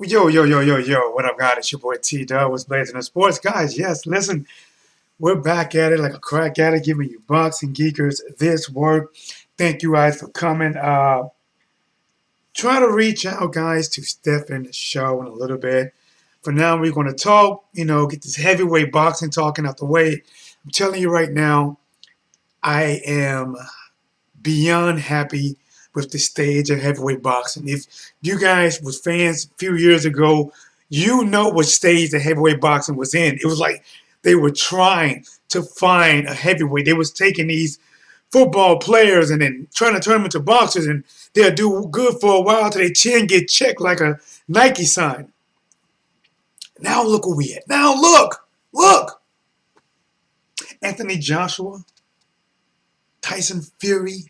Yo, yo, yo, yo, yo. What up, guys? It's your boy T Dub. What's blazing the sports? Guys, yes, listen, we're back at it like a crack at it, giving you boxing geekers this work. Thank you guys for coming. Try to reach out, guys, to Stephan's show in a little bit. For now, we're going to talk, get this heavyweight boxing talking out the way. I'm telling you right now, I am beyond happy with the stage of heavyweight boxing. If you guys was fans a few years ago, you know what stage the heavyweight boxing was in. It was like they were trying to find a heavyweight. They was taking these football players and then trying to turn them into boxers, and they'll do good for a while till their chin get checked like a Nike sign. Now look where we at. Now look. Anthony Joshua, Tyson Fury,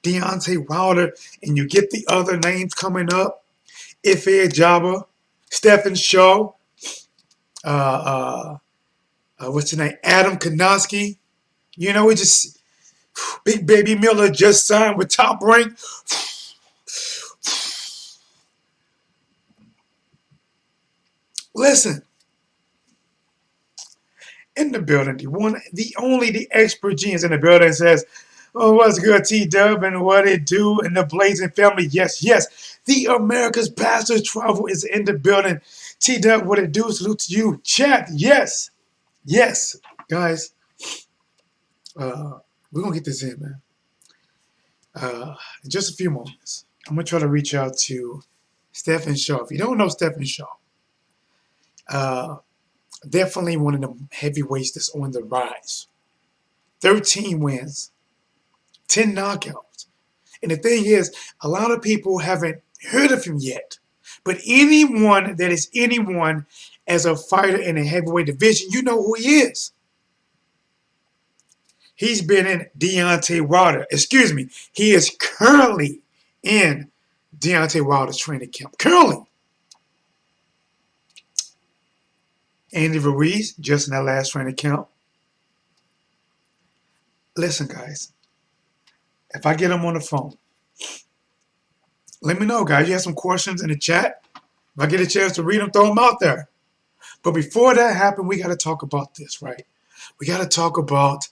Deontay Wilder, and you get the other names coming up. Ife Jabba, Stephan Shaw, what's his name? Adam Konoski. We just Big Baby Miller just signed with Top Rank. Listen, in the building, the expert genius in the building says, "Oh, what's good, T-Dub, and what it do in the Blazing family?" Yes. The America's Pastors Travel is in the building. T-Dub, what it do? Salute to you. Chat, yes. Guys, we're going to get this in, man. In just a few moments, I'm going to try to reach out to Stephan Shaw. If you don't know Stephan Shaw, definitely one of the heavyweights that's on the rise. 13 wins. 10 knockouts. And the thing is, a lot of people haven't heard of him yet. But anyone that is anyone as a fighter in a heavyweight division, you know who he is. He's been in Deontay Wilder. Excuse me. He is currently in Deontay Wilder's training camp. Currently. Andy Ruiz, just in that last training camp. Listen, guys. If I get him on the phone, let me know, guys. You have some questions in the chat. If I get a chance to read them, throw them out there. But before that happens, we got to talk about this, right? We got to talk about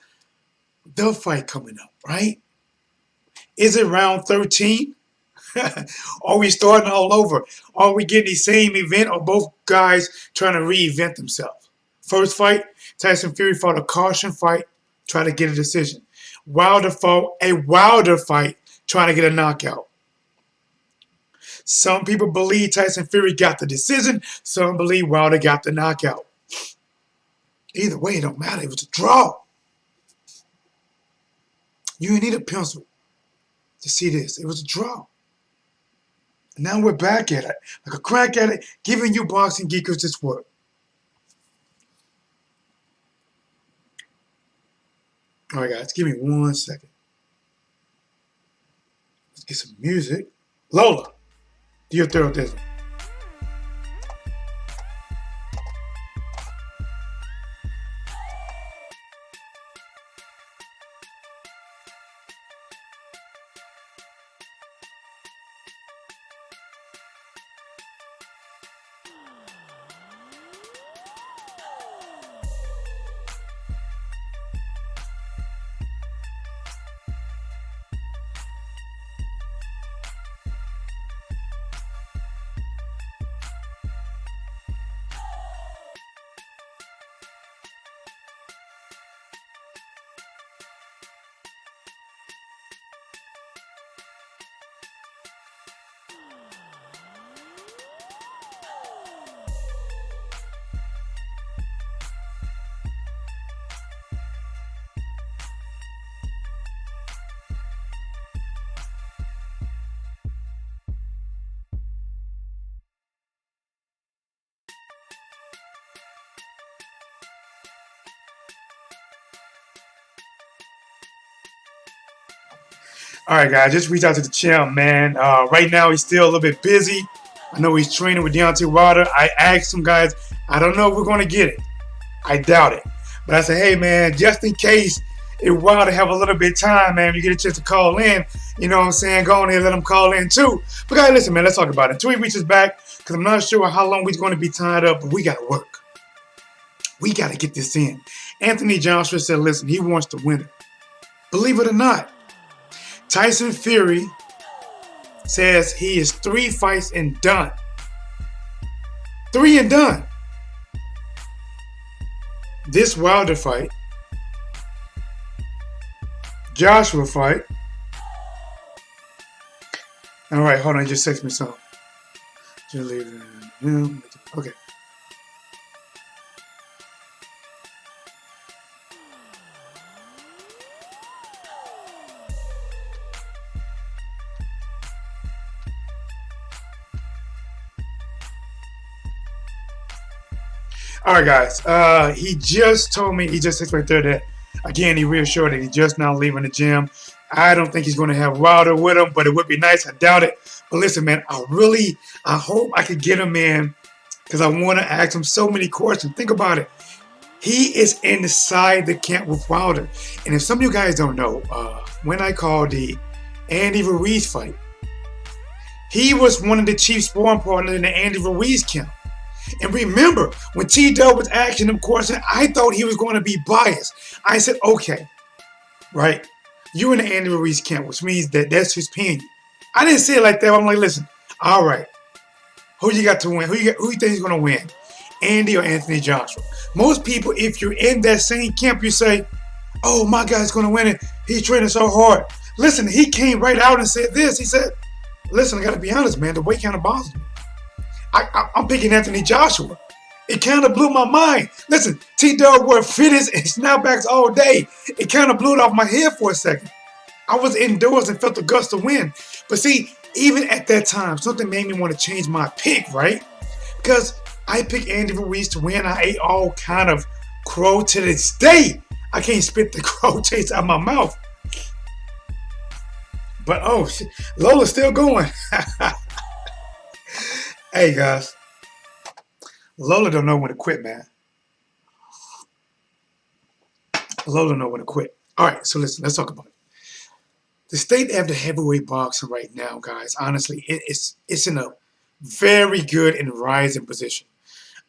the fight coming up, right? Is it round 13? Are we starting all over? Are we getting the same event, or both guys trying to reinvent themselves? First fight, Tyson Fury fought a caution fight, try to get a decision. Wilder fought a Wilder fight, trying to get a knockout. Some people believe Tyson Fury got the decision. Some believe Wilder got the knockout. Either way, it don't matter. It was a draw. You need a pencil to see this. It was a draw. And now we're back at it, like a crack at it, giving you boxing geekers this work. All right, guys, give me 1 second. Let's get some music. Lola, do your thorough dizzle. All right, guys, just reach out to the champ, man. Right now, he's still a little bit busy. I know he's training with Deontay Wilder. I asked him, guys, I don't know if we're going to get it. I doubt it. But I said, hey, man, just in case it Wilder have a little bit of time, man, you get a chance to call in, you know what I'm saying? Go on there and let him call in, too. But, guys, listen, man, let's talk about it. Until he reaches back, because I'm not sure how long we're going to be tied up, but we got to work. We got to get this in. Anthony Joshua said, listen, he wants to win it. Believe it or not, Tyson Fury says he is 3 fights and done. 3 and done. This Wilder fight, Joshua fight. All right, hold on, just text me something. Just leave it. Okay. All right, guys. He just told me, he just said right there that, again, he reassured that he's just now leaving the gym. I don't think he's going to have Wilder with him, but it would be nice. I doubt it. But listen, man, I hope I could get him in because I want to ask him so many questions. Think about it. He is inside the camp with Wilder. And if some of you guys don't know, when I called the Andy Ruiz fight, he was one of the chief sparring partners in the Andy Ruiz camp. And remember, when T-Dub was asking him questions, I thought he was going to be biased. I said, okay, right? You're in the Andy Ruiz camp, which means that's who's paying you. I didn't say it like that. I'm like, listen, all right, who you got to win? Who you think is going to win? Andy or Anthony Joshua? Most people, if you're in that same camp, you say, oh, my guy's going to win it. He's training so hard. Listen, he came right out and said this. He said, listen, I got to be honest, man, the weight kind of bothers me. I'm picking Anthony Joshua. It kind of blew my mind. Listen, T-Dub wore fitteds and snapbacks all day. It kind of blew it off my head for a second. I was indoors and felt the gust of wind. But see, even at that time, something made me want to change my pick, right? Because I picked Andy Ruiz to win. I ate all kind of crow to this day. I can't spit the crow taste out of my mouth. But oh, shit, Lola's still going. Hey guys, Lola don't know when to quit, man. Lola don't know when to quit. All right, so listen, let's talk about it. The state of the heavyweight boxing right now, guys, honestly, it's in a very good and rising position.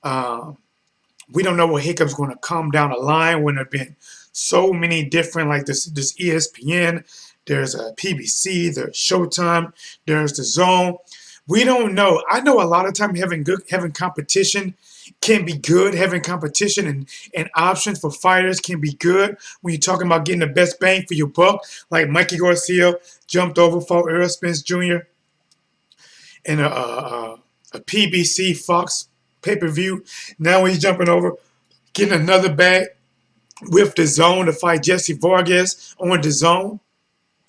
We don't know what hiccup's going to come down the line when there have been so many different, like this ESPN, there's a PBC, there's Showtime, there's the Zone. We don't know. I know a lot of time having competition can be good. Having competition and options for fighters can be good when you're talking about getting the best bang for your buck. Like Mikey Garcia jumped over for Errol Spence Jr. in a PBC Fox pay-per-view. Now he's jumping over, getting another bag with the Zone to fight Jesse Vargas on the Zone.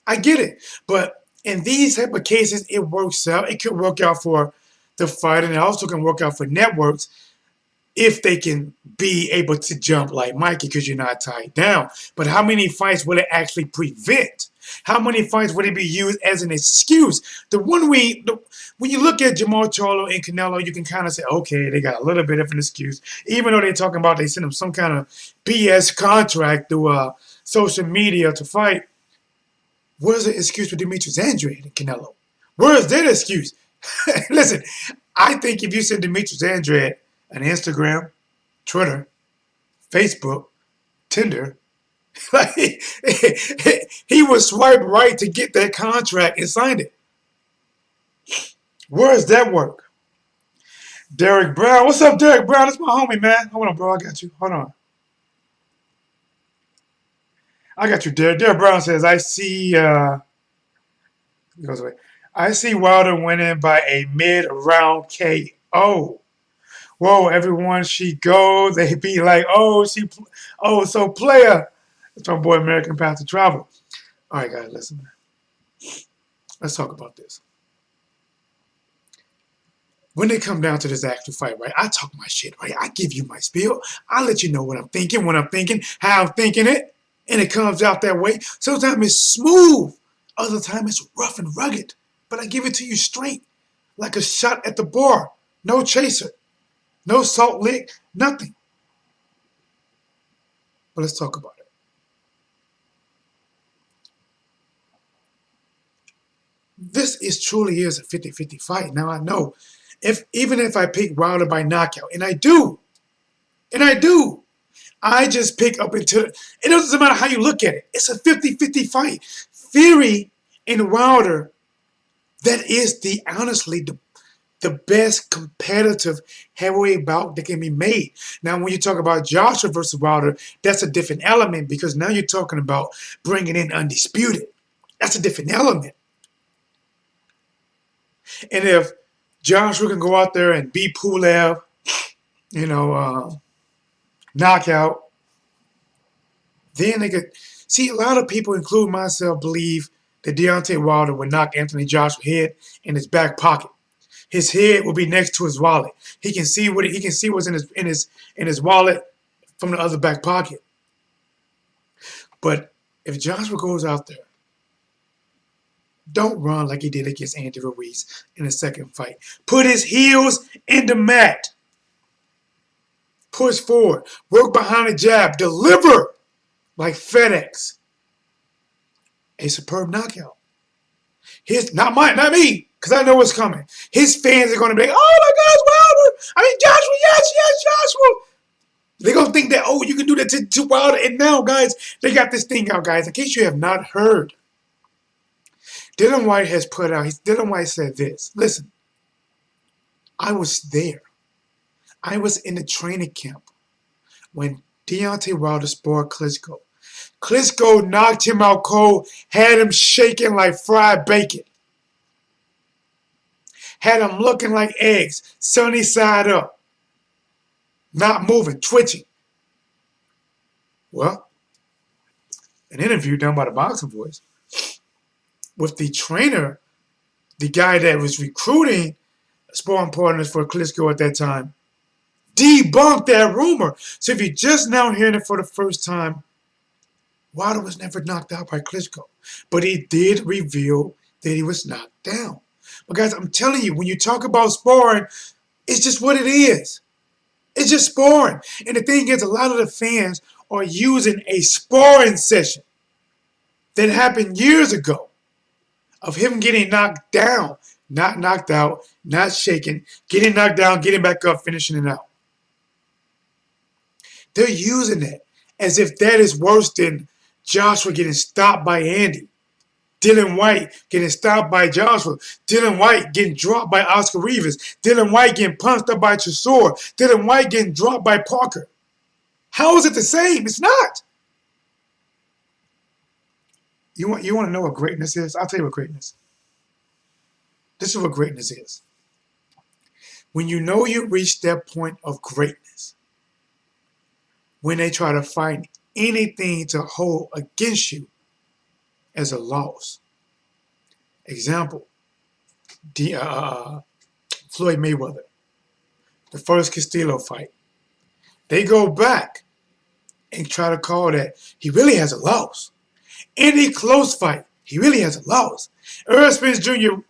I get it, but in these type of cases, it works out. It could work out for the fighter, and it also can work out for networks if they can be able to jump like Mikey because you're not tied down. But how many fights will it actually prevent? How many fights would it be used as an excuse? When you look at Jamal Charlo and Canelo, you can kind of say, okay, they got a little bit of an excuse. Even though they're talking about they sent them some kind of BS contract through social media to fight. Where's the excuse for Demetrius Andrade and Canelo? Where's that excuse? Listen, I think if you send Demetrius Andrade an Instagram, Twitter, Facebook, Tinder, like, he would swipe right to get that contract and sign it. Where's that work? Derek Brown. What's up, Derek Brown? That's my homie, man. Hold on, bro. I got you. Hold on. I got you, Derek. Derek Brown says, I see Wilder winning by a mid-round KO. Whoa, everyone she goes, they be like, so player. That's my boy American Path to Travel. All right, guys, listen, man. Let's talk about this. When they come down to this actual fight, right, I talk my shit, right? I give you my spiel. I let you know what I'm thinking, how I'm thinking it. And it comes out that way. Sometimes it's smooth. Other times it's rough and rugged. But I give it to you straight. Like a shot at the bar. No chaser. No salt lick. Nothing. But let's talk about it. This truly is a 50-50 fight. Now I know Even if I pick Wilder by knockout, and I do, and I do, I just pick up until it doesn't matter how you look at it. It's a 50-50 fight. Fury and Wilder, that is honestly the best competitive heavyweight bout that can be made. Now, when you talk about Joshua versus Wilder, that's a different element because now you're talking about bringing in undisputed. That's a different element. And if Joshua can go out there and beat Pulev, knockout, then they could see a lot of people, including myself, believe that Deontay Wilder would knock Anthony Joshua's head in his back pocket. His head will be next to his wallet. He can see what's in his wallet from the other back pocket. But if Joshua goes out there, don't run like he did against Andy Ruiz in the second fight. Put his heels in the mat. Push forward. Work behind the jab. Deliver like FedEx. A superb knockout. Not me, because I know what's coming. His fans are going to be like, oh my gosh, Wilder. I mean, Joshua, yes, Joshua. They're going to think that, oh, you can do that to Wilder. And now, guys, they got this thing out, guys. In case you have not heard, Dylan White has put out, Dylan White said this. Listen, I was there. I was in the training camp when Deontay Wilder sparred Klitschko. Klitschko knocked him out cold, had him shaking like fried bacon. Had him looking like eggs, sunny side up. Not moving, twitching. Well, an interview done by the Boxing Voice with the trainer, the guy that was recruiting sparring partners for Klitschko at that time, debunked that rumor. So if you're just now hearing it for the first time, Wilder was never knocked out by Klitschko. But he did reveal that he was knocked down. But guys, I'm telling you, when you talk about sparring, it's just what it is. It's just sparring. And the thing is, a lot of the fans are using a sparring session that happened years ago of him getting knocked down, not knocked out, not shaken, getting knocked down, getting back up, finishing it out. They're using it as if that is worse than Joshua getting stopped by Andy. Dylan White getting stopped by Joshua. Dylan White getting dropped by Oscar Rivas. Dylan White getting punched up by Chisora. Dylan White getting dropped by Parker. How is it the same? It's not. You want to know what greatness is? I'll tell you what greatness. This is what greatness is. When you know you reached that point of greatness, when they try to find anything to hold against you as a loss. Example, Floyd Mayweather, the first Castillo fight. They go back and try to call that he really has a loss. Any close fight, he really has a loss. Earl Spence Jr.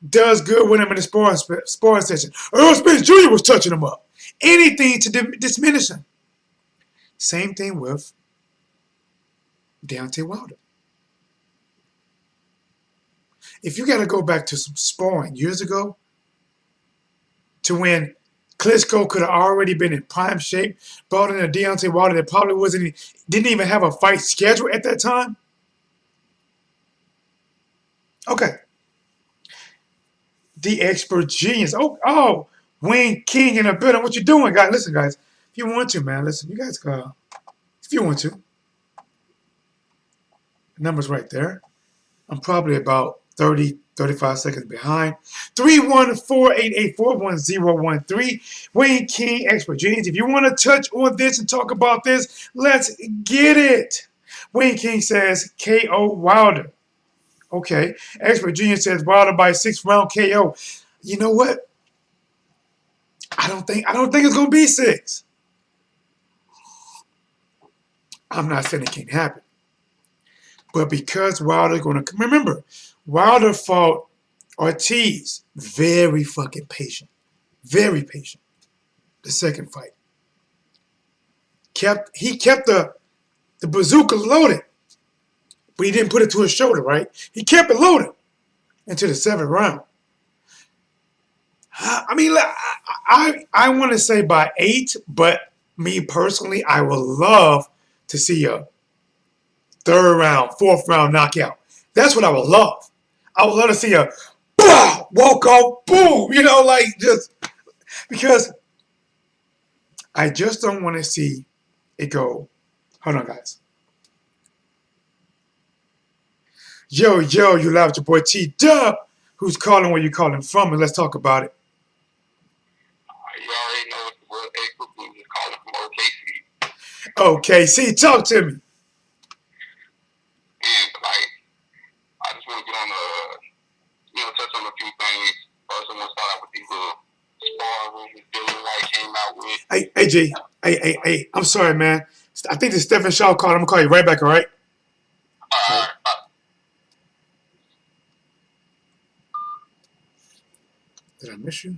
does good with him in the sparring session. Earl Spence Jr. was touching him up. Anything to diminish him. Same thing with Deontay Wilder. If you got to go back to some sparring years ago, to when Klitschko could have already been in prime shape, brought in a Deontay Wilder that probably didn't even have a fight scheduled at that time. Okay. The expert genius. Oh, Wayne King in a building. What you doing, guys? Listen, guys. If you want to, man, listen. You guys, if you want to. The number's right there. I'm probably about 30, 35 seconds behind. 314-884-1013. Wayne King, expert genius. If you want to touch on this and talk about this, let's get it. Wayne King says KO Wilder. Okay. Expert genius says Wilder by 6-round KO. You know what? I don't think it's gonna be 6. I'm not saying it can't happen. But because Wilder's going to... Remember, Wilder fought Ortiz. Very fucking patient. Very patient. The second fight. He kept the bazooka loaded. But he didn't put it to his shoulder, right? He kept it loaded until the 7th round. I mean, I want to say by 8, but me personally, I would love to see a third round, fourth round knockout. That's what I would love. I would love to see a walk off, boom. Like just because I just don't want to see it go. Hold on, guys. Yo, you loud with your boy T Dub. Who's calling? Where you calling from? And let's talk about it. You already know it's the World A Football is calling from OKC. OKC, talk to me. And like, I just want to get on touch on a few things. First, I'm gonna start out with these little spar rumors Dylan White came out with. Hey, G. Hey. I'm sorry, man. I think it's Stephan Shaw calling. I'm gonna call you right back. All right. All right. Did I miss you?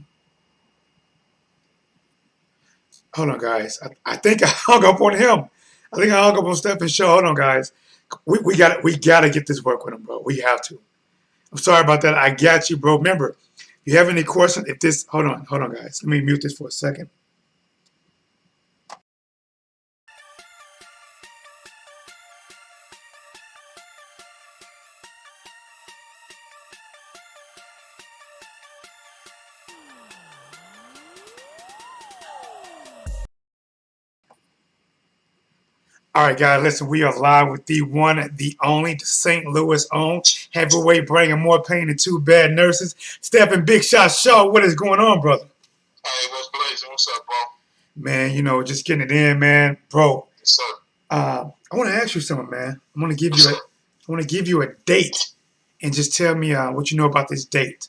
Hold on, guys. I think I hung up on him. I think I hung up on Stephan Shaw. Hold on, guys. We gotta get this work with him, bro. We have to. I'm sorry about that. I got you, bro. Remember, if you have any questions, hold on, guys. Let me mute this for a second. All right, guys, listen, we are live with the one, the only, the St. Louis own heavyweight bringing more pain than two bad nurses. Stephan Big Shot Shaw, what is going on, brother? Hey, what's blazing? What's up, bro? Man, just getting it in, man. Bro, yes, sir. I want to ask you something, man. I want to give you a date and just tell me what you know about this date.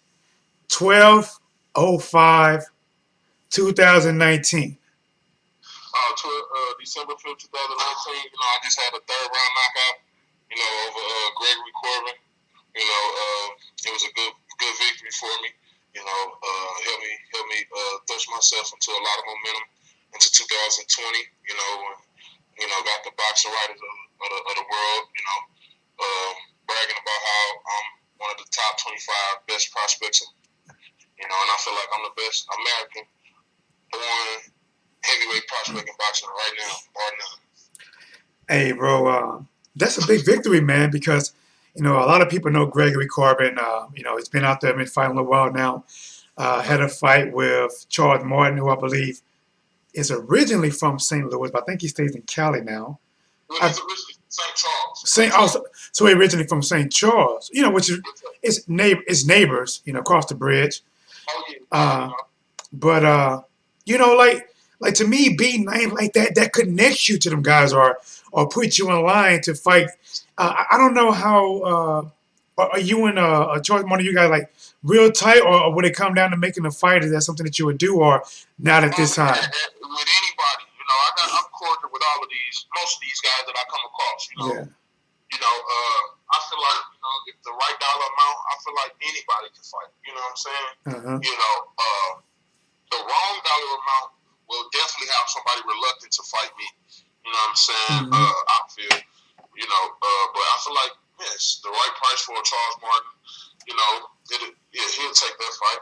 12/05/2019. December 5th, 2019, I just had a third round knockout, over Gregory Corbin. It was a good victory for me. Helped me thrust myself into a lot of momentum into 2020. Got the boxing writers of the world. Bragging about how I'm one of the top 25 best prospects. And I feel like I'm the best American born heavyweight prospect in boxing right now, bar none. Hey, bro, that's a big victory, man, because, a lot of people know Gregory Corbin. He's been out there, been fighting a little while now. Had a fight with Charles Martin, who I believe is originally from St. Louis, but I think he stays in Cali now. Well, he's originally St. Charles. So he originally from St. Charles, which is neighbors, across the bridge. Oh, yeah. But like to me, being named like that connects you to them guys or put you in line to fight. I don't know how. Are you and Charles, one of you guys, like real tight, or would it come down to making a fight? Is that something that you would do, or not at this time? With anybody, I'm cordial with most of these guys that I come across. Yeah. I feel like if the right dollar amount, I feel like anybody can fight. You know what I'm saying? Uh-huh. The wrong dollar amount will definitely have somebody reluctant to fight me. You know what I'm saying? Mm-hmm. I feel, but I feel like, yes, the right price for a Charles Martin, he'll take that fight.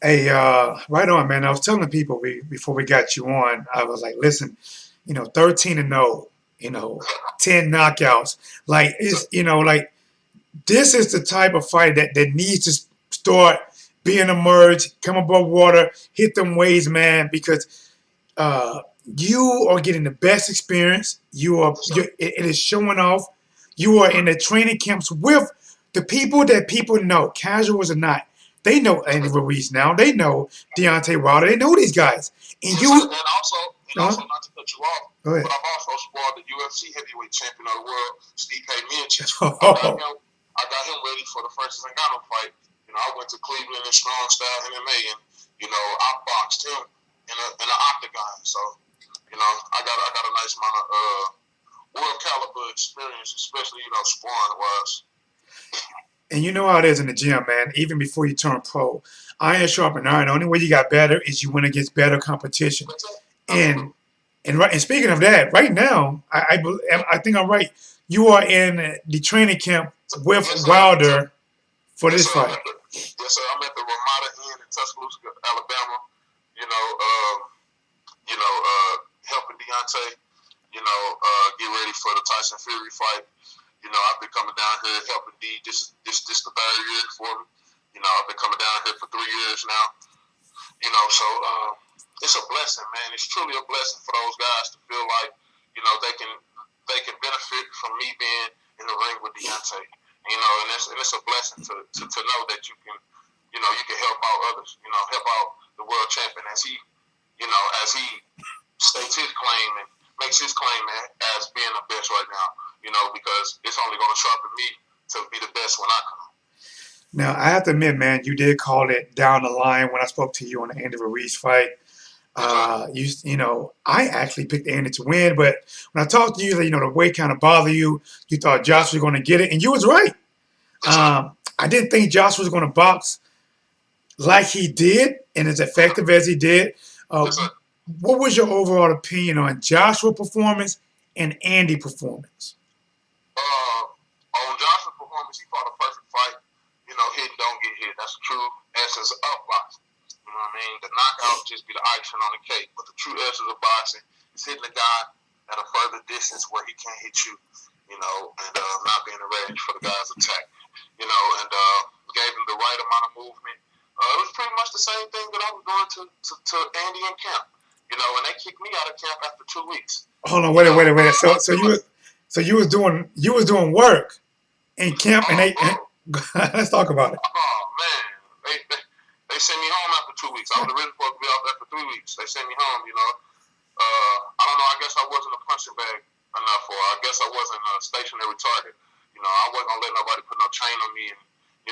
Hey, right on, man. I was telling people before we got you on, I was like, listen, 13-0, 10 knockouts. Like, like this is the type of fight that needs to start being emerged, come above water, hit them waves, man, because you are getting the best experience. It is showing off. You are in the training camps with the people that people know, casuals or not. They know Andy Ruiz now. They know Deontay Wilder. They know these guys. And also, not to cut you off, but I've also sparred the UFC heavyweight champion of the world, Stephan. I got him ready for the Francis Ngannou fight. I went to Cleveland in strong style MMA, and I boxed him in an octagon. So, I got a nice amount of world caliber experience, especially sparring wise. And you know how it is in the gym, man. Even before you turn pro, iron sharpen iron. The only way you got better is you win against better competition. And speaking of that, right now, I think I'm right. You are in the training camp with Wilder for this fight. Yes, sir. I'm at the Ramada Inn in Tuscaloosa, Alabama. You know, helping Deontay. Get ready for the Tyson Fury fight. I've been coming down here helping D. This the third year for me. I've been coming down here for 3 years now. So it's a blessing, man. It's truly a blessing for those guys to feel like they can benefit from me being in the ring with Deontay. And it's a blessing to know that you can help out others. Help out the world champion as he states his claim and makes his claim as being the best right now. Because it's only going to sharpen me to be the best when I come. Now, I have to admit, man, you did call it down the line when I spoke to you on the Andy Ruiz fight. I actually picked Andy to win, but when I talked to you, the weight kind of bothered you. You thought Josh was going to get it, and you was right. I didn't think Josh was going to box like he did and as effective as he did. What was your overall opinion on Joshua's performance and Andy's performance? On Joshua's performance, he fought a perfect fight. Hit and don't get hit. That's the true essence of boxing. You know what I mean? The knockout just be the icing on the cake. But the true essence of boxing is hitting the guy at a further distance where he can't hit you, and not being a range for the guy's attack. And gave him the right amount of movement. It was pretty much the same thing that I was doing to Andy in camp. And they kicked me out of camp after 2 weeks. Hold on, wait a minute. So you was doing work in camp, and let's talk about it. Oh man, they sent me home after 2 weeks. I was really supposed to be out there for 3 weeks. They sent me home. I don't know. I guess I wasn't a punching bag enough, or I guess I wasn't a stationary target. I wasn't gonna let nobody put no chain on me and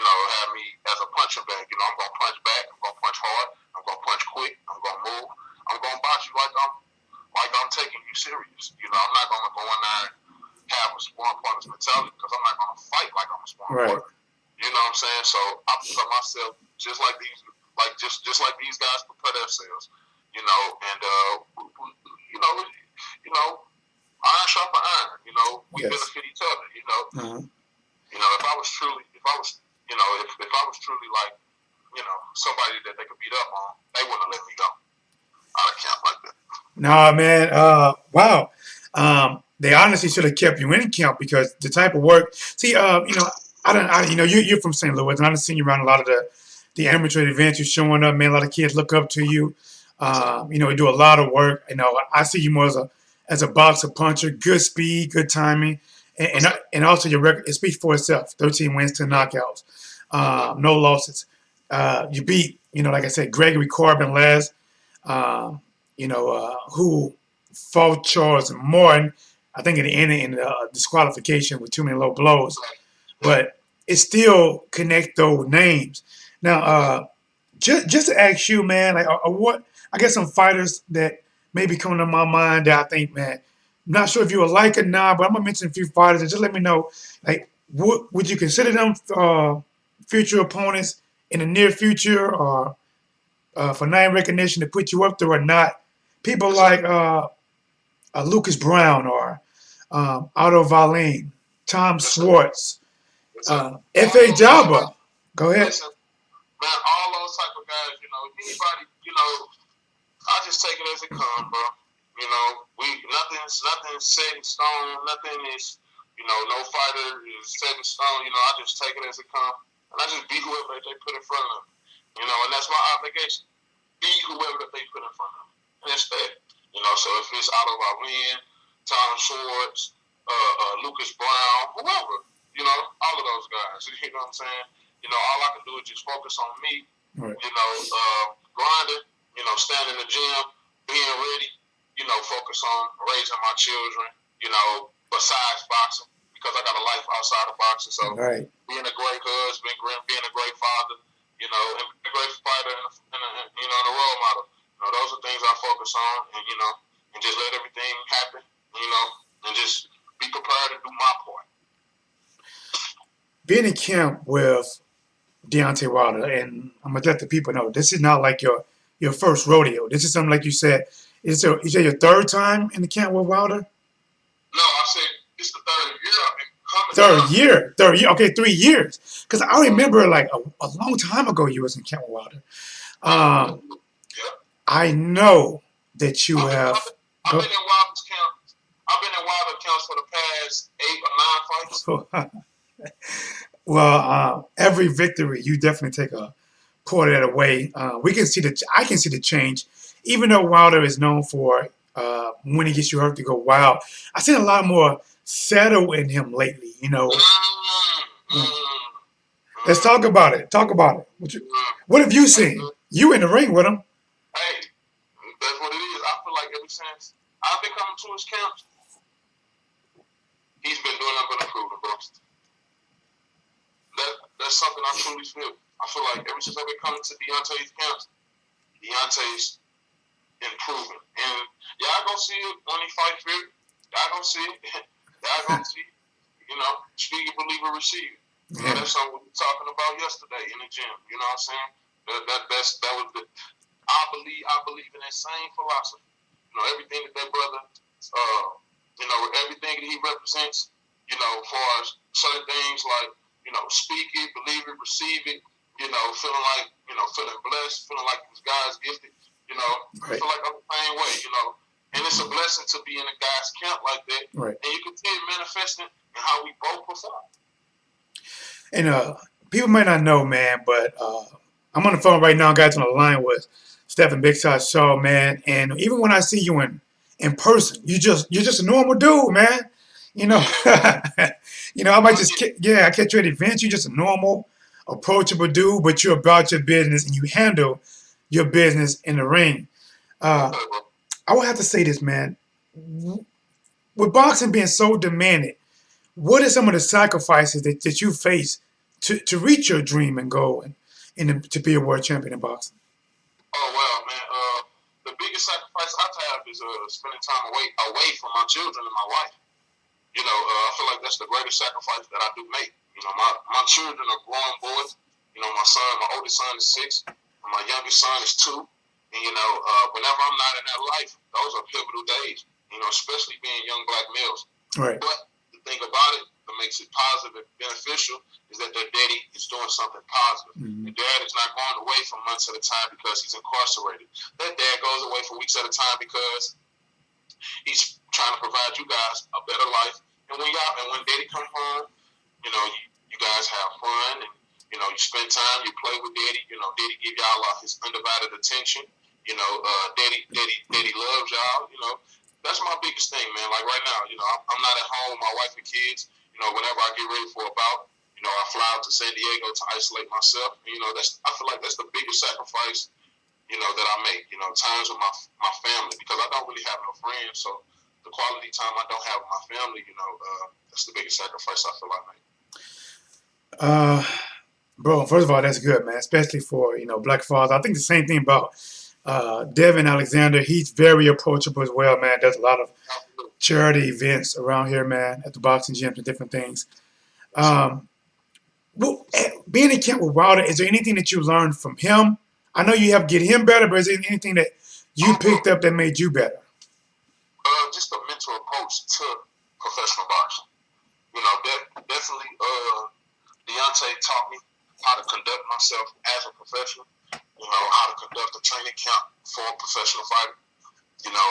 have me as a punching bag. I'm gonna punch back. I'm gonna punch hard. I'm gonna punch quick. I'm gonna move. I'm gonna box you like I'm taking you serious. I'm not gonna go in there and have a sparring partner's mentality because I'm not gonna fight like I'm a sparring partner. You know what I'm saying? So I prepare myself just like these guys prepare themselves. Iron sharpen iron. We benefit each other. If I was truly like, somebody that they could beat up on, they wouldn't have let me go out of camp like that. No, man. Wow. They honestly should have kept you in camp because the type of work. See, you're from St. Louis, and I've seen you around a lot of the amateur events. You're showing up, man. A lot of kids look up to you. You do a lot of work. I see you more as a boxer, puncher, good speed, good timing, and also your record. It speaks for itself. 13 wins, 10 knockouts, no losses. You beat, like I said, Gregory Corbin last. Who fought Charles Martin, I think, at the end in disqualification with too many low blows. But it still connect those names. Now, just to ask you, man, what I guess some fighters that maybe come to my mind that I think, man, I'm not sure if you would like or not, but I'm gonna mention a few fighters and just let me know, would you consider them future opponents in the near future, or for name recognition to put you up there or not? People like Lucas Brown or Otto Valin, Tom Swartz, F.A. Jabba. Go ahead. Listen, man, all those type of guys, anybody, I just take it as it comes, bro. Nothing's set in stone. Nothing is, no fighter is set in stone. I just take it as it comes, and I just beat whoever they put in front of me. And that's my obligation. Beat whoever that they put in front of me. And that's that. So if it's Otto Valin, Tom Swartz, Lucas Brown, whoever, all of those guys. You know what I'm saying? All I can do is just focus on me. Right. Grinding. Standing in the gym, being ready. Focus on raising my children. Besides boxing, because I got a life outside of boxing. So right. Being a great husband, being a great father, and a great fighter, and a role model. Those are things I focus on, and just let everything happen. And just be prepared to do my part. Being in camp with Deontay Wilder, and I'm gonna let the people know this is not like your first rodeo. This is something like you said. You said your third time in the camp with Wilder? No, I said it's the third year I've been coming Third down. year. Third year. Okay, 3 years. Because I Uh, remember like a long time ago you was in Camp Wilder. yeah. Um, I know that you I've been, have. I've been, I've Go. been in Wilder's camp. I've been in Wilder camps for the past 8 or 9 fights. Well, every victory you definitely take a part of that away. We can see the. I can see the change, even though Wilder is known for when he gets you hurt to go wild. I've seen a lot more settle in him lately. Let's talk about it. Talk about it. What have you seen? You in the ring with him? Hey, that's what it is. I feel like ever since I've been coming to his camps, he's been doing nothing but improving, bro. That's something I truly feel. I feel like ever since I've been coming to Deontay's camps, Deontay's improving. And y'all gonna see it when he fight Fury. Y'all gonna see it. Y'all gonna see it. You know, speak it, believe it, receive it. You know, that's something we were talking about yesterday in the gym. You know what I'm saying? That was the I believe in that same philosophy. You know, everything that brother you know, everything that he represents, you know, as far as certain things like, you know, speak it, believe it, receive it, you know, feeling blessed, feeling like this guy's gifted, you know, I feel like I'm the same way, you know. And it's a blessing to be in a guy's camp like that. Right. And you can see it manifesting in how we both perform. And people might not know, man, but I'm on the phone right now, guys, on the line with Stephan Big Shot Shaw, man. And even when I see you in person, you're just a normal dude, man. You know, you know, I might just I catch you at events. You're just a normal, approachable dude, but you're about your business and you handle your business in the ring. I would have to say this, man. With boxing being so demanded, what are some of the sacrifices that you face to reach your dream and goal and to be a world champion in boxing? Oh well, man. The biggest sacrifice I have is spending time away from my children and my wife. You know, I feel like that's the greatest sacrifice that I do make. You know, my children are grown boys. You know, my oldest son is 6, and my youngest son is 2. And you know, whenever I'm not in that life, those are pivotal days. You know, especially being young black males. Right. But the thing about it that makes it positive and beneficial is that their daddy is doing something positive. Mm-hmm. The dad is not going away for months at a time because he's incarcerated. That dad goes away for weeks at a time because he's trying to provide you guys a better life. And when daddy come home, you know, you guys have fun and, you know, you spend time, you play with daddy. You know, daddy give y'all his undivided attention. You know, daddy loves y'all. You know, that's my biggest thing, man. Like right now, you know, I'm not at home with my wife and kids. You know, whenever I get ready for a bout, you know, I fly out to San Diego to isolate myself. And, you know, I feel like that's the biggest sacrifice, you know, that I make. You know, times with my family, because I don't really have no friends. So the quality time I don't have with my family, you know, that's the biggest sacrifice I feel I make. Bro, first of all, that's good, man, especially for, you know, black fathers. I think the same thing about Devin Alexander. He's very approachable as well, man. Does a lot of charity events around here, man, at the boxing gyms and different things. Well, being in camp with Wilder, is there anything that you learned from him? I know you have to get him better, but is there anything that you picked up that made you better? Just a mental approach to professional boxing. You know, definitely Deontay taught me how to conduct myself as a professional. You know, how to conduct a training camp for a professional fighter. You know,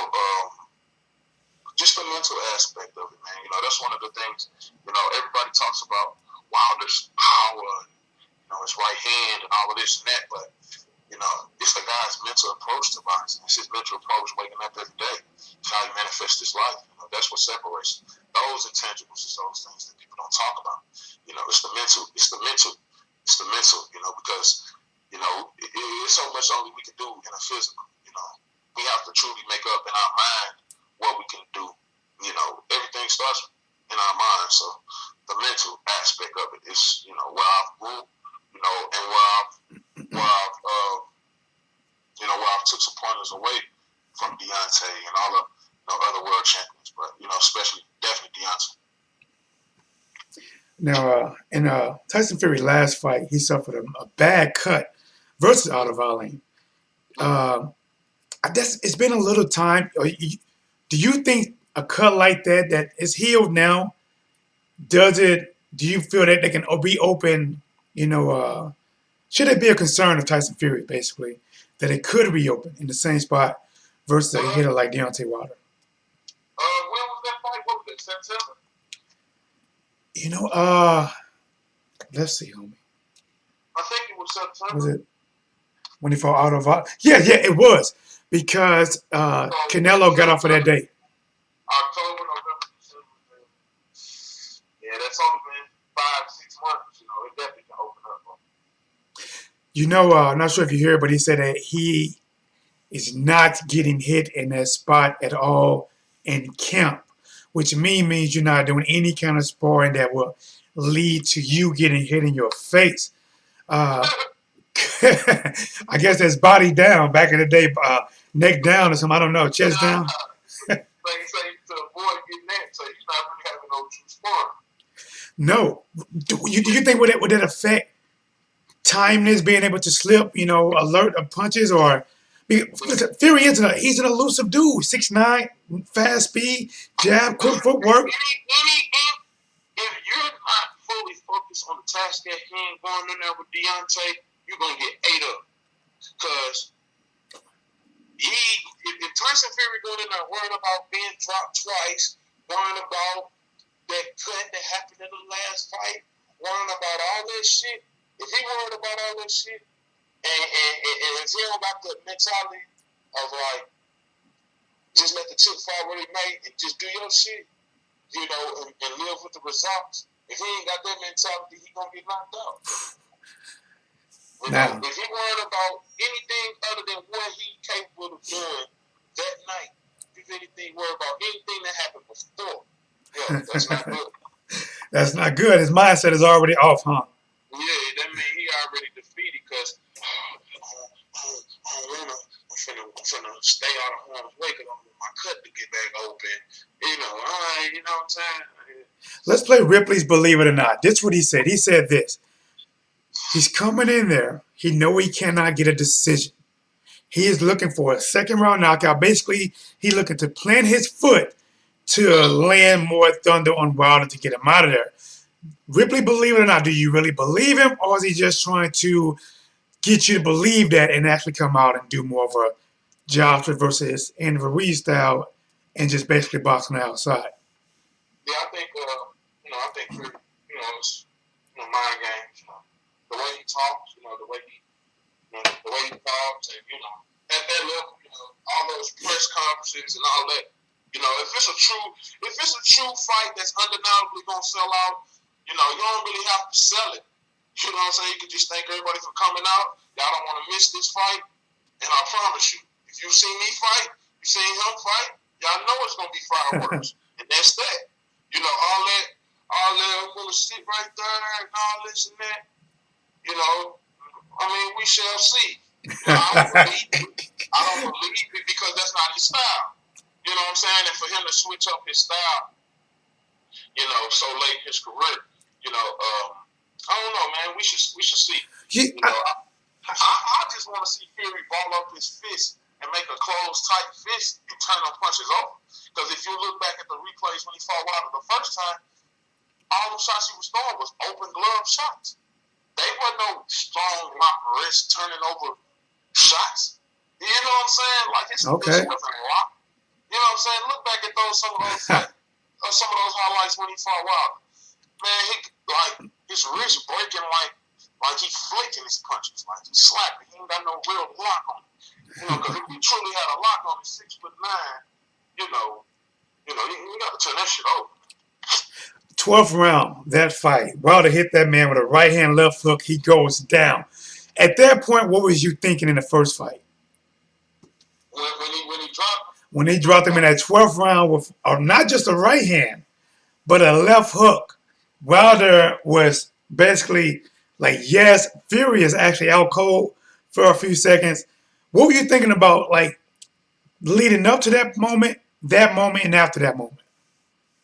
just the mental aspect of it, man. You know, that's one of the things, you know, everybody talks about Wilder's power and, you know, his right hand and all of this and that, but, you know, it's the guy's mental approach to boxing. It's his mental approach waking up every day. It's how he manifests his life. You know, that's what separates those intangibles is those things that people don't talk about. You know, it's the mental, you know, because, you know, it's so much only we can do in a physical, you know. We have to truly make up in our mind what we can do. You know, everything starts in our mind. So the mental aspect of it is, you know, where I've grew, you know, and where I've took some pointers away from Deontay and all the other world champions, but, you know, especially definitely Deontay. Now, in Tyson Fury's last fight, he suffered a bad cut versus Aldo. I guess it's been a little time. Do you think a cut like that is healed now, Do you feel that they can be open? You know, should it be a concern of Tyson Fury, basically, that it could reopen in the same spot versus a hitter like Deontay Wilder? When was that fight? What was it? September? You know, let's see, homie. I think it was September. Was it when he fought out of? Yeah, it was because Canelo got off of that day. October, November, December. Yeah, that's only been 5-6 months. You know, it definitely can open up. You know, I'm not sure if you hear, but he said that he is not getting hit in that spot at all in camp, which means you're not doing any kind of sparring that will lead to you getting hit in your face. I guess that's body down back in the day, neck down or something. I don't know, chest down. Like you say, to avoid getting that, so you're not really having no true sparring. No. Do you think would that affect timeness, being able to slip, alert of punches, or Fury is he's an elusive dude, 6'9", fast speed, jab, quick footwork. If you're not fully focused on the task at hand going in there with Deontay, you're gonna get ate up. Cause if Tyson Fury going in there worrying about being dropped twice, worrying about that cut that happened in the last fight, worrying about all that shit. If he worried about all that shit, and if he don't got the mentality of like, just let the chip fall where he may and just do your shit, and live with the results. If he ain't got that mentality, he gonna get knocked out. If he worried about anything other than what he capable of doing that night, if anything worried about anything that happened before, that's not good. That's not good. His mindset is already off, huh? Yeah, that means he already defeated because I'm finna stay out of harm's way because I want my cut to get back open. You know what I'm saying? Let's play Ripley's Believe It or Not. This is what he said. He said this. He's coming in there. He know he cannot get a decision. He is looking for a second-round knockout. Basically, he's looking to plant his foot to land more thunder on Wilder to get him out of there. Ripley, believe it or not, do you really believe him, or is he just trying to get you to believe that and actually come out and do more of a Joshua versus Andy Ruiz style and just basically boxing the outside? Yeah, I think it's mind games. The way he talks, the way he talks, and at that level, all those press conferences and all that. If it's a true fight that's undeniably gonna sell out, you don't really have to sell it. You know what I'm saying? You can just thank everybody for coming out. Y'all don't want to miss this fight, and I promise you, if you see me fight, you see him fight, y'all know it's gonna be fireworks, and that's that. All that. I'm gonna sit right there and all this and that. We shall see. I don't believe it because that's not his style. You know what I'm saying? And for him to switch up his style, so late in his career, I don't know, man. We should see. I just want to see Fury ball up his fist and make a closed, tight fist and turn them punches over. Because if you look back at the replays when he fought Wilder the first time, all the shots he was throwing was open glove shots. They weren't no strong lock wrist turning over shots. You know what I'm saying? Like his fist wasn't locked. You know what I'm saying? Look back at some of those highlights when he fought Wilder. Man, his wrist breaking like he flicking his punches, like he slapping. He ain't got no real lock on it. Because if he truly had a lock on his 6'9", you got to turn that shit over. 12th round, that fight. Wilder hit that man with a right hand, left hook. He goes down. At that point, what was you thinking in the first fight? When he dropped him in that 12th round with not just a right hand, but a left hook. Wilder was basically like, yes, Fury is actually out cold for a few seconds. What were you thinking about, like, leading up to that moment, and after that moment?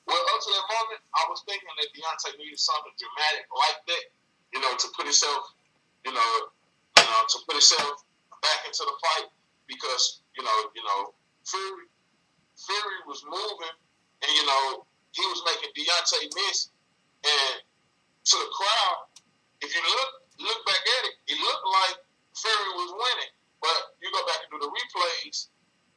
Well, up to that moment, I was thinking that Deontay needed something dramatic like that, to put himself, to put himself back into the fight because, Fury was moving and, he was making Deontay miss. And to the crowd, if you look back at it, it looked like Fury was winning. But you go back and do the replays,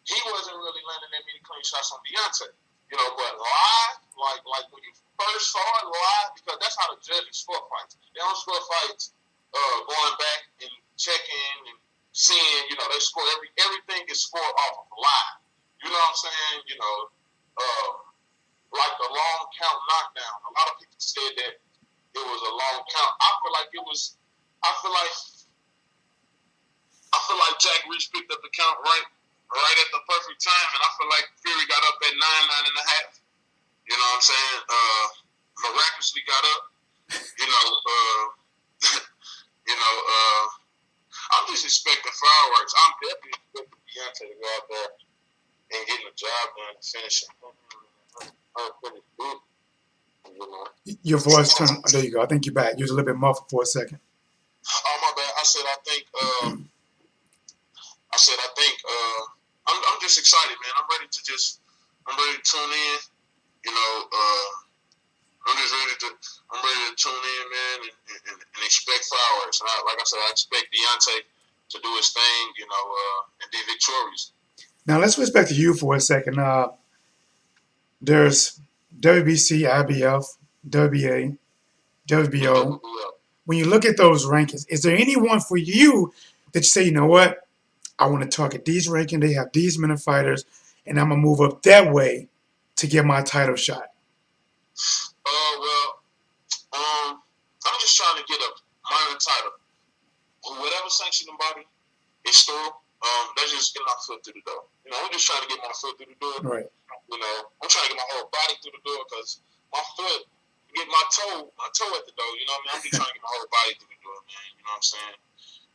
he wasn't really landing that many clean shots on Deontay. You know, but live, like when you first saw it live, because that's how the judges score fights. They don't score fights going back and checking and seeing. You know, they score everything is scored off of live. You know what I'm saying? You know, like the long count knockdown. A lot of people said that it was a long count. I feel like it was. I feel like Jack Reach picked up the count right at the perfect time, and I feel like Fury got up at 9.5. You know what I'm saying? Miraculously got up. You know, I'm just expecting fireworks. I'm definitely expecting Deontay to go out there and get the job done and finish it. You know. Your voice turned. There you go. I think you're back. You was a little bit muffled for a second. Oh my bad. I said I think. I'm just excited, man. I'm ready to tune in. You know, I'm ready to tune in, man, and expect fireworks. And like I said, I expect Deontay to do his thing, you know, and be victorious. Now let's switch back to you for a second. There's WBC, IBF, WBA, WBO. When you look at those rankings, is there anyone for you that you say, you know what, I want to target these rankings, they have these many fighters, and I'm going to move up that way to get my title shot? I'm just trying to get a minor title. Whatever sanctioning body is through, that's just getting my foot through the door. You know, I'm just trying to get my foot through the door. Right. You know, I'm trying to get my whole body through the door because my foot, get my toe at the door. You know what I mean? I'm just trying to get my whole body through the door, man. You know what I'm saying?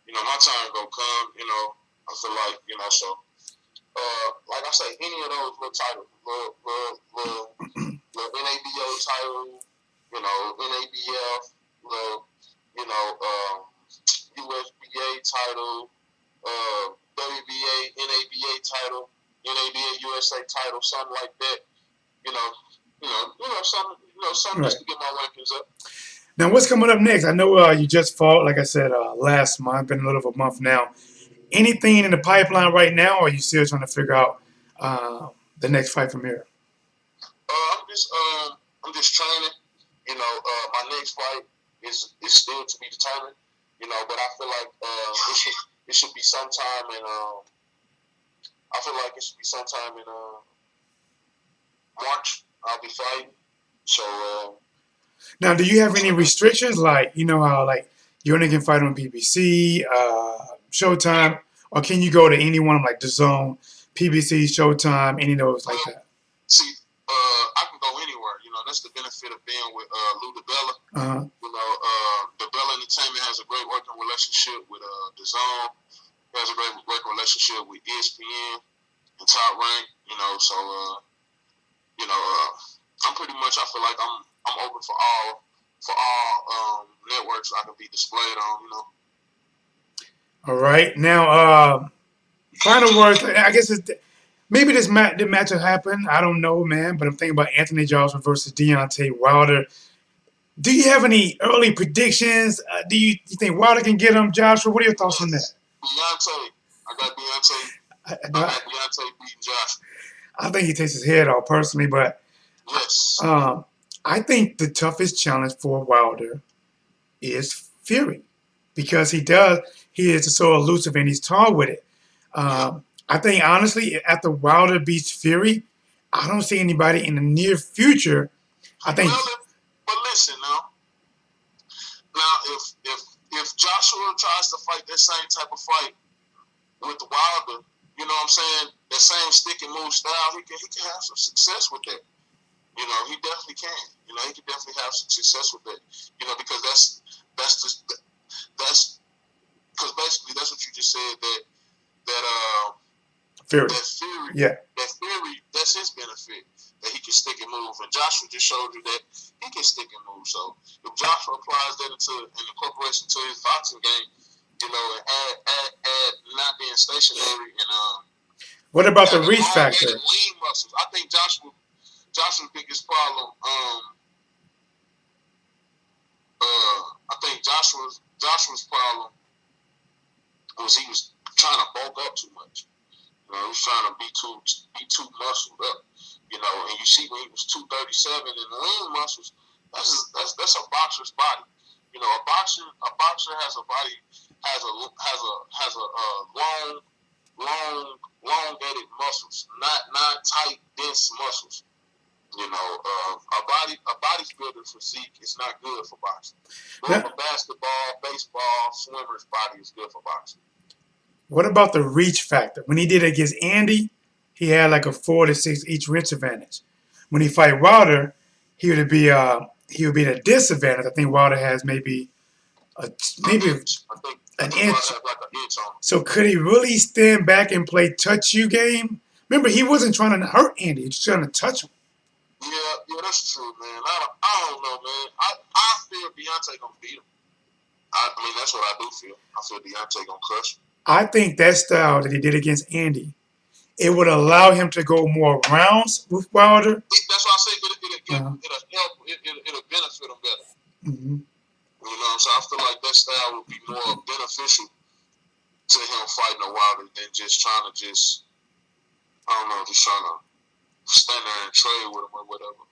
You know, my time gonna come. You know, I feel like, you know, so like I say, any of those little titles, little NABO title, you know, NABF, you know, USBA title, WBA, NABA title, NABA USA title, something like that. Something right. Just to get my rankings up. Now, what's coming up next? I know you just fought, like I said, last month, been a little over a month now. Anything in the pipeline right now, or are you still trying to figure out the next fight from here? I'm just training. You know, my next fight is still to be determined. You know, but I feel like it should be sometime in. I feel like it should be sometime in March. I'll be fighting. So. Now, do you have any restrictions? Like, you know how like you only can fight on BBC, Showtime, or can you go to any one of like the Zone, PBC, Showtime, any of those like that? See, I can go anywhere. You know, that's the benefit of being with Lou DeBella. You know, DeBella Entertainment has a great working relationship with the Zone. He has a great working relationship with ESPN and Top Rank. You know, so you know, I'm pretty much. I feel like I'm open for all networks I can be displayed on. You know. All right. Now, final words. I guess maybe this match will happen. I don't know, man. But I'm thinking about Anthony Joshua versus Deontay Wilder. Do you have any early predictions? Do you think Wilder can get him, Joshua? What are your thoughts on that? Deontay. I got Deontay. I got Deontay beating Joshua. I think he takes his head off personally, but yes. I think the toughest challenge for Wilder is Fury, because he is so elusive and he's tall with it. I think honestly, after Wilder beats Fury, I don't see anybody in the near future. I think. But listen now. Now, if Joshua tries to fight that same type of fight with Wilder, you know what I'm saying, that same stick and move style, he can have some success with that. You know, he definitely can. You know, he can definitely have some success with that. You know, because that's because basically that's what you just said, that Fury. Yeah. That Fury, that's his benefit, that he can stick and move. And Joshua just showed you that he can stick and move. So if Joshua applies that and incorporates into his boxing game, you know, and add not being stationary and what about the reach factor? Lean muscles. I think Joshua's biggest problem I think Joshua's problem was he was trying to bulk up too much. You know, he was trying to be too muscled up. You know, and you see when he was 237 in the lean muscles, that's a boxer's body. You know, a boxer has a body has a long elongated muscles, not tight dense muscles. You know, a bodybuilder physique is not good for boxing. More of a basketball, baseball, swimmer's body is good for boxing. What about the reach factor? When he did it against Andy, he had like a 4 to 6 each reach advantage. When he fight Wilder, he would be at a disadvantage. I think Wilder has maybe an inch. Like an inch on him. So could he really stand back and play touch you game? Remember, he wasn't trying to hurt Andy; he was trying to touch him. Yeah, that's true, man. I don't know, man. I feel Deontay gonna beat him. I mean, that's what I do feel. I feel Deontay gonna crush him. I think that style that he did against Andy, it would allow him to go more rounds with Wilder. That's why I say it'll benefit him better. Mm-hmm. You know what I'm saying? I feel like that style would be more beneficial to him fighting a Wilder than just trying to just stand there and trade with him or whatever.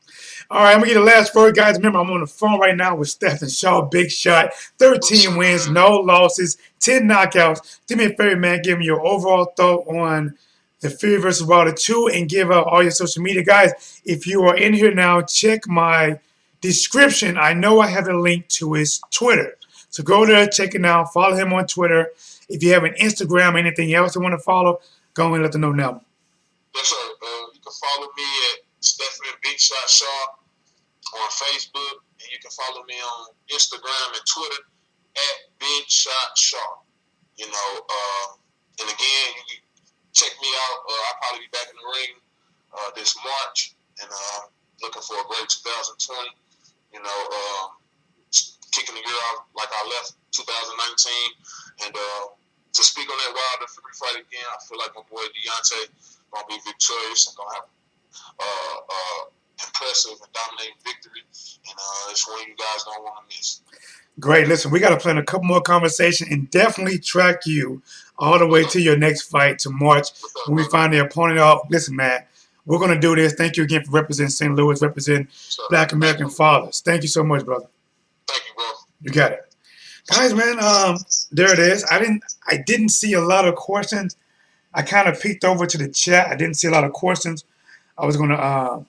All right, I'm going to get the last word, guys. Remember, I'm on the phone right now with Stephan Shaw, big shot, 13 wins, no losses, 10 knockouts. Do me a favor, man. Give me your overall thought on the Fury versus Wilder 2 and give out all your social media. Guys, if you are in here now, check my description. I know I have a link to his Twitter. So go there, check it out, follow him on Twitter. If you have an Instagram or anything else you want to follow, go and let them know now. Yes, sir. You can follow me at Stephan Big Shot Shaw on Facebook, and you can follow me on Instagram and Twitter at Big Shot Shaw. You know, and again, you can check me out. I'll probably be back in the ring this March, and looking for a great 2020. You know, kicking the year off like I left 2019, and to speak on that Wilder Fury fight again, I feel like my boy Deontay gonna be victorious and gonna have impressive and dominating victory, and it's one you guys don't want to miss. Great. Listen, we got to plan a couple more conversations and definitely track you all the way to your next fight to March when we find the opponent out. Listen, man, we're going to do this. Thank you again for representing St. Louis, representing Black American fathers. Thank you so much, brother. Thank you, bro. You got it. Guys, man, there it is. I didn't see a lot of questions. I kind of peeked over to the chat. I didn't see a lot of questions. I was going to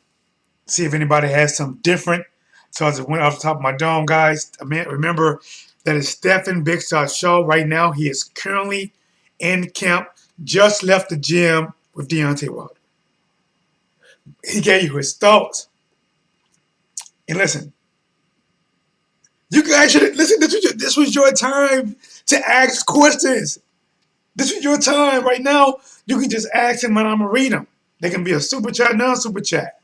see if anybody has something different. So I just went off the top of my dome, guys. I mean, remember that is Stephan Big Shot Shaw right now. He is currently in camp. Just left the gym with Deontay Wilder. He gave you his thoughts. And listen, you guys should listen. This was your time to ask questions. This is your time right now. You can just ask him and I'm going to read them. They can be a super chat, non-super chat.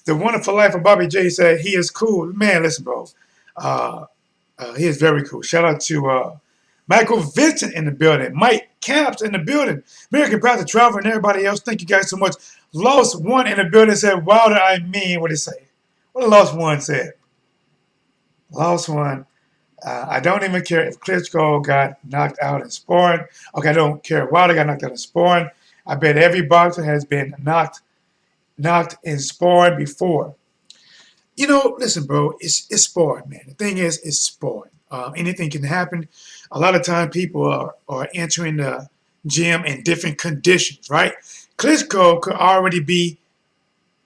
The Wonderful Life of Bobby J said he is cool. Man, listen, bro. He is very cool. Shout out to Michael Vincent in the building. Mike Caps in the building. American Pastor Travel and everybody else. Thank you guys so much. Lost One in the building said, Wilder, I mean, what did he say? What did Lost One said? Lost One. I don't even care if Klitschko got knocked out in sparring. Okay, I don't care if Wilder got knocked out in sparring. I bet every boxer has been knocked in sparring before. You know, listen, bro, it's sparring, man. The thing is, it's sparring. Anything can happen. A lot of times people are entering the gym in different conditions, right? Klitschko could already be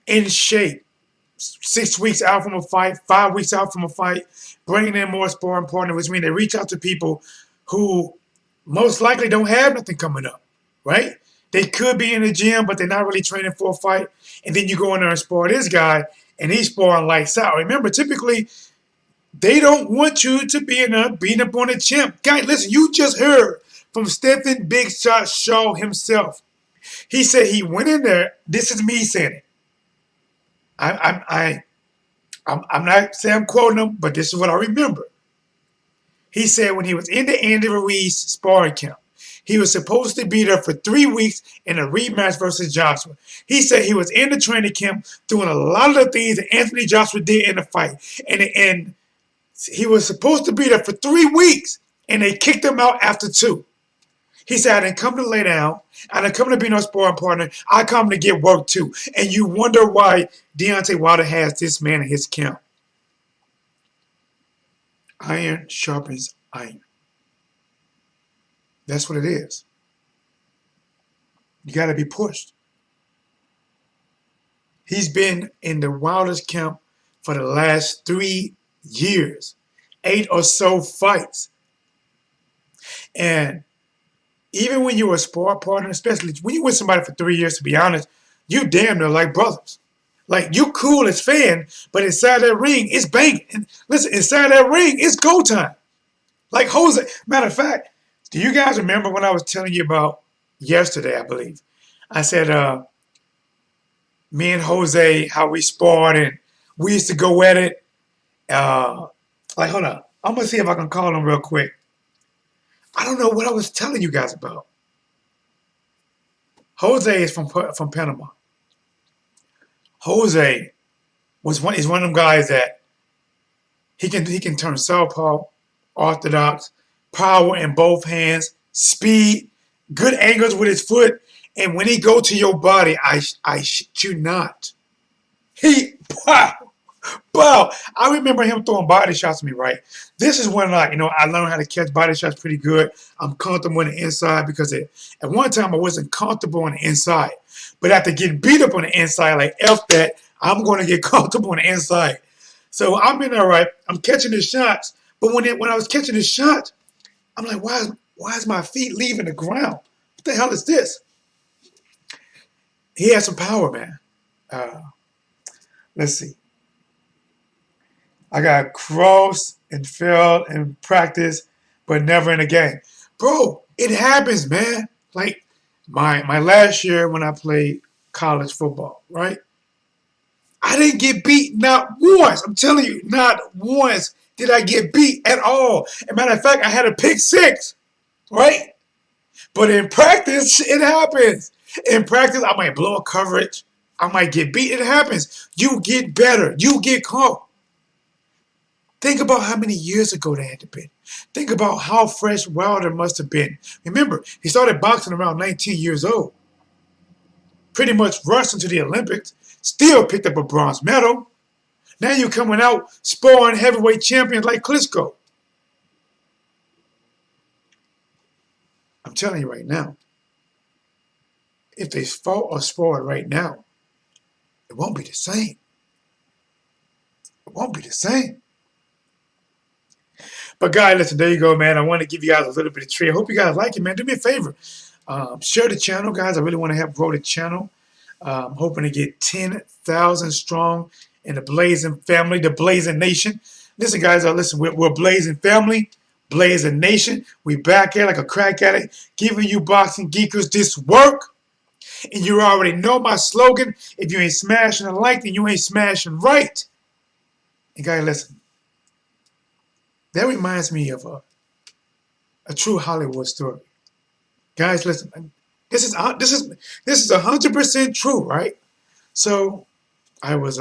in shape 6 weeks out from a fight, 5 weeks out from a fight, bringing in more sparring partner, which means they reach out to people who most likely don't have nothing coming up, right? They could be in the gym, but they're not really training for a fight. And then you go in there and spar this guy, and he's sparring lights out. Remember, typically, they don't want you to be in there beating up on a champ. Guys, listen, you just heard from Stephan Big Shot Shaw himself. He said he went in there. This is me saying it. I'm not saying I'm quoting him, but this is what I remember. He said when he was in the Andy Ruiz sparring camp, He was supposed to be there for 3 weeks in a rematch versus Joshua. He said he was in the training camp doing a lot of the things that Anthony Joshua did in the fight. And he was supposed to be there for 3 weeks, and they kicked him out after 2. He said, I didn't come to lay down. I didn't come to be no sparring partner. I come to get work too. And you wonder why Deontay Wilder has this man in his camp. Iron sharpens iron. That's what it is. You got to be pushed. He's been in the Wilder's camp for the last 3 years. 8 or so fights. And even when you're a sport partner, especially when you with somebody for 3 years, to be honest, you damn near like brothers. Like, you cool as fan, but inside that ring, it's banging. And listen, inside that ring, it's go time. Like Jose. Matter of fact, do you guys remember when I was telling you about yesterday, I believe? I said, me and Jose, how we sparred, and we used to go at it. Like, hold on. I'm going to see if I can call him real quick. I don't know what I was telling you guys about. Jose is from Panama. Jose is one of them guys that he can turn southpaw, orthodox, power in both hands, speed, good angles with his foot, and when he go to your body, I shit you not. He wow. I remember him throwing body shots at me, right? This is when I learned how to catch body shots pretty good. I'm comfortable on the inside because at one time I wasn't comfortable on the inside. But after getting beat up on the inside, like F that, I'm going to get comfortable on the inside. So I'm in there, right? I'm catching his shots. But when I was catching his shots, I'm like, why is my feet leaving the ground? What the hell is this? He has some power, man. Let's see. I got crossed and failed in practice, but never in a game. Bro, it happens, man. Like my last year when I played college football, right? I didn't get beat not once. I'm telling you, not once did I get beat at all. As a matter of fact, I had a pick 6, right? But in practice, it happens. In practice, I might blow a coverage. I might get beat. It happens. You get better. You get caught. Think about how many years ago that had to be. Think about how fresh Wilder must have been. Remember, he started boxing around 19 years old. Pretty much rushed into the Olympics. Still picked up a bronze medal. Now you're coming out sparring heavyweight champions like Klitschko. I'm telling you right now, if they fought or sparred right now, it won't be the same. It won't be the same. But guys, listen, there you go, man. I want to give you guys a little bit of treat. I hope you guys like it, man. Do me a favor. Share the channel, guys. I really want to help grow the channel. I'm hoping to get 10,000 strong in the Blazing family, the Blazing Nation. Listen, guys, listen, we're Blazing family, Blazing Nation. We back at like a crack addict, giving you boxing geekers this work. And you already know my slogan. If you ain't smashing a like, then you ain't smashing right. And guys, listen. That reminds me of a true Hollywood story. Guys, listen. This is 100% true, right? So I was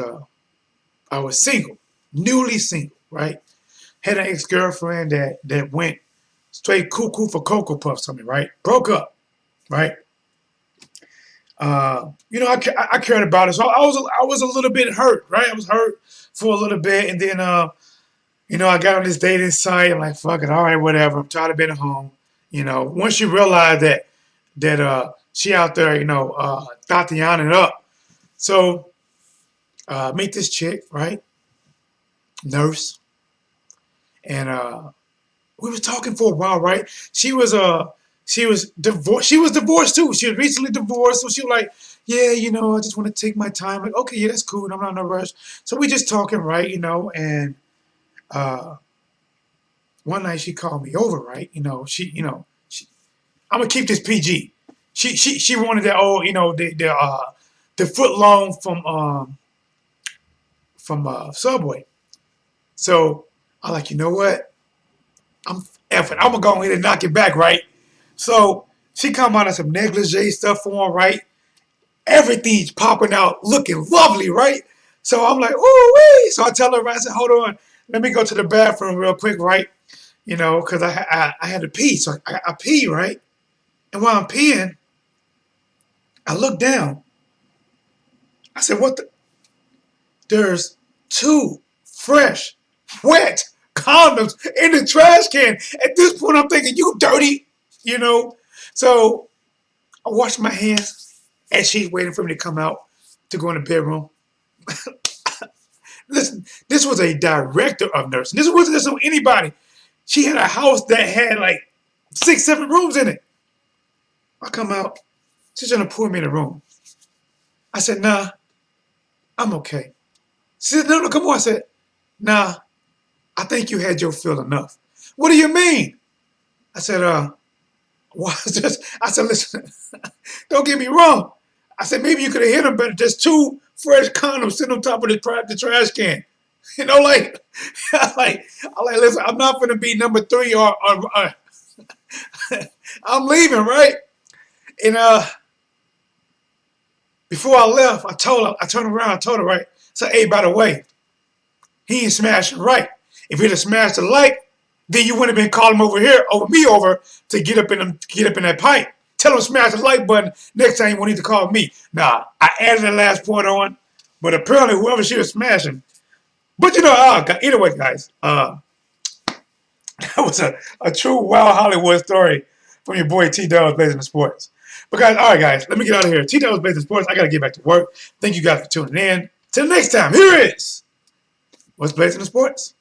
single, newly single, right? Had an ex-girlfriend that went straight cuckoo for Cocoa Puffs on me, right? Broke up, right? I cared about it, so I was a little bit hurt, right? I was hurt for a little bit, and then I got on this dating site. I'm like, fuck it, all right, whatever. I'm tired of being at home. Once you realize that she out there, Tatiana it up. So meet this chick, right? Nurse, and we was talking for a while, right? She was divorced. She was divorced too. She was recently divorced, so she was like, yeah, I just want to take my time. Like, okay, yeah, that's cool. I'm not in a rush. So we just talking, right? And one night she called me over, right? I'm gonna keep this PG. She wanted that old, the foot long from Subway. So I'm like, you know what? I'm effing. I'm gonna go ahead and knock it back, right? So She come out of some negligee stuff on, right? Everything's popping out, looking lovely, right? So I'm like, ooh wee. So I tell her, I said, hold on, let me go to the bathroom real quick, right? You know, because I had to pee, so I pee, right? And while I'm peeing, I look down. I said, what the? There's two fresh, wet condoms in the trash can. At this point, I'm thinking, you dirty, you know? So I wash my hands as she's waiting for me to come out to go in the bedroom. Listen, this was a director of nursing. This wasn't just anybody. She had a house that had like 6, 7 rooms in it. I come out. She's trying to pull me in the room. I said, nah, I'm okay. She said, no, come on. I said, nah, I think you had your fill enough. What do you mean? I said, why is this? I said, listen, don't get me wrong. I said, maybe you could have hit him better. Just 2 fresh condoms sitting on top of the trash can. You know, like, I'm like, listen, I'm not going to be number 3 or I'm leaving, right? And before I left, I turned around, I told her, right? So, hey, by the way, he ain't smashing right. If he'd have smashed the light, then you wouldn't have been calling him over here, to get up in that pipe. Tell him to smash the like button next time you won't need to call me. Nah, I added the last point on, but apparently whoever she was smashing. But you know, either way, guys, that was a true wild Hollywood story from your boy T Dubs Blazing the Sports. But guys, all right, guys, let me get out of here. T Dubs Blazing the Sports. I got to get back to work. Thank you guys for tuning in. Till next time, here is what's Blazing the Sports.